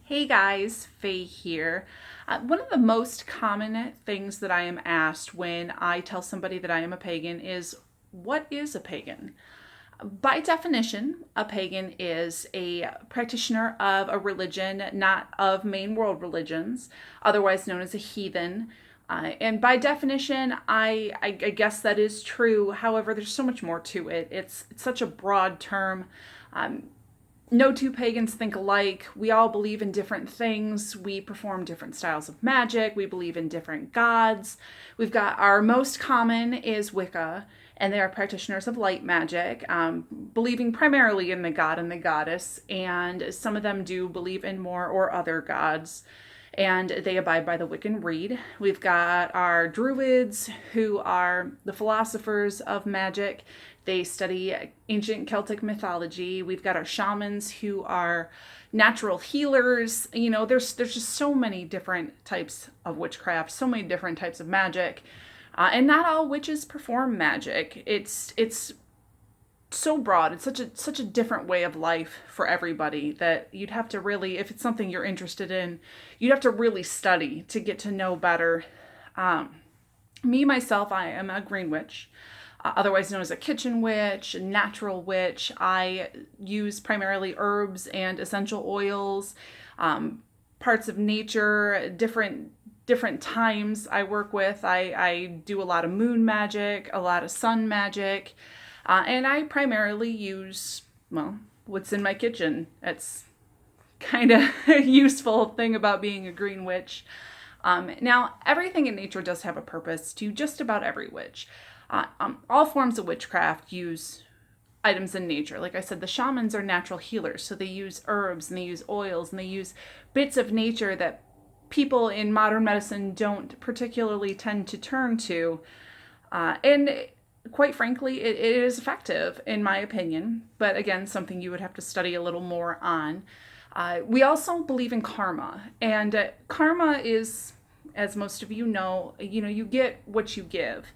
Hey guys, Faye here. One of the most common things that I am asked when I tell somebody that I am a pagan is, what is a pagan? By definition, a pagan is a practitioner of a religion not of main world religions, otherwise known as a heathen. And by definition, I guess that is true. However, there's so much more to it. It's such a broad term. Um, no two pagans think alike. We all believe in different things. We perform different styles of magic. We believe in different gods. We've got our most common is Wicca, and they are practitioners of light magic, believing primarily in the god and the goddess. And some of them do believe in more or other gods, and they abide by the Wiccan Rede. We've got our druids, who are the philosophers of magic. They study ancient Celtic mythology. We've got our shamans, who are natural healers. You know, there's just so many different types of witchcraft, so many different types of magic, and not all witches perform magic. It's so broad. It's such a different way of life for everybody that you'd have to really, if it's something you're interested in, you'd have to really study to get to know better. Me myself, I am a green witch, otherwise known as a kitchen witch, a natural witch. I use primarily herbs and essential oils, parts of nature, different times I work with. I do a lot of moon magic, a lot of sun magic. And I primarily use, well, what's in my kitchen. That's kind of a useful thing about being a green witch. Now, everything in nature does have a purpose to just about every witch. All forms of witchcraft use items in nature. Like I said, the shamans are natural healers, so they use herbs and they use oils and they use bits of nature that people in modern medicine don't particularly tend to turn to. And quite frankly, it is effective, in my opinion, but again, something you would have to study a little more on. We also believe in karma, and karma is, as most of you know, you get what you give.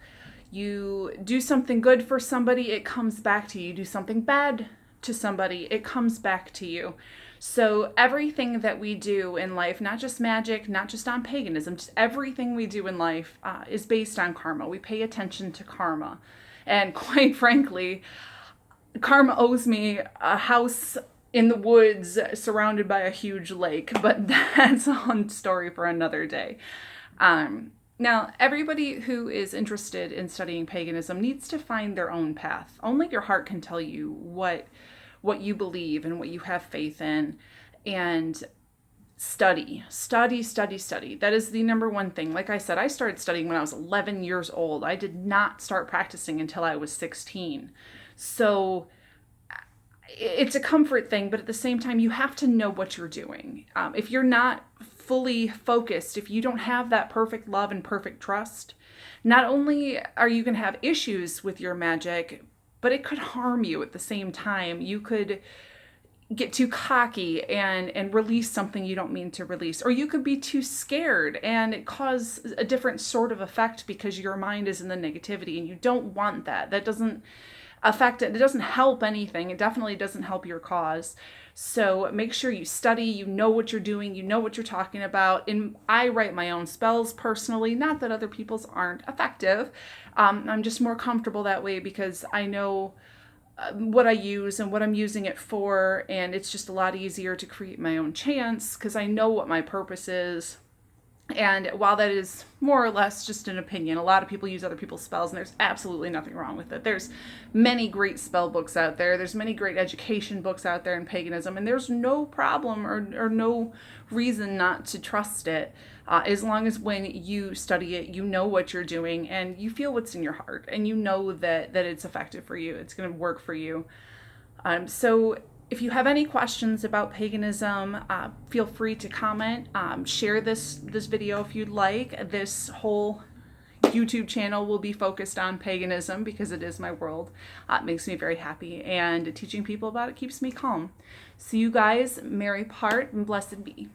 You do something good for somebody, it comes back to you. You do something bad to somebody, it comes back to you. So everything that we do in life, not just magic, not just on paganism, just everything we do in life is based on karma. We pay attention to karma. And quite frankly, karma owes me a house in the woods surrounded by a huge lake, but that's a story for another day. Now, everybody who is interested in studying paganism needs to find their own path. Only your heart can tell you what you believe and what you have faith in. And study. That is the number one thing. Like I said, I started studying when I was 11 years old. I did not start practicing until I was 16. So it's a comfort thing, but at the same time, you have to know what you're doing. If you're not fully focused, if you don't have that perfect love and perfect trust, not only are you going to have issues with your magic, but it could harm you at the same time. You could get too cocky and release something you don't mean to release, or you could be too scared and it cause a different sort of effect because your mind is in the negativity, and you don't want that. That doesn't affect it. It doesn't help anything. It definitely doesn't help your cause. So make sure you study, you know what you're doing, you know what you're talking about. And I write my own spells personally, not that other people's aren't effective. I'm just more comfortable that way because I know what I use and what I'm using it for, and it's just a lot easier to create my own chants because I know what my purpose is. And while that is more or less just an opinion, a lot of people use other people's spells, and there's absolutely nothing wrong with it. There's many great spell books out there. There's many great education books out there in paganism, and there's no problem or no reason not to trust it, as long as when you study it, you know what you're doing, and you feel what's in your heart, and you know that it's effective for you. It's going to work for you. So if you have any questions about paganism, feel free to comment. Share this video if you'd like. This whole YouTube channel will be focused on paganism because it is my world. It makes me very happy, and teaching people about it keeps me calm. See you guys. Merry part and blessed be.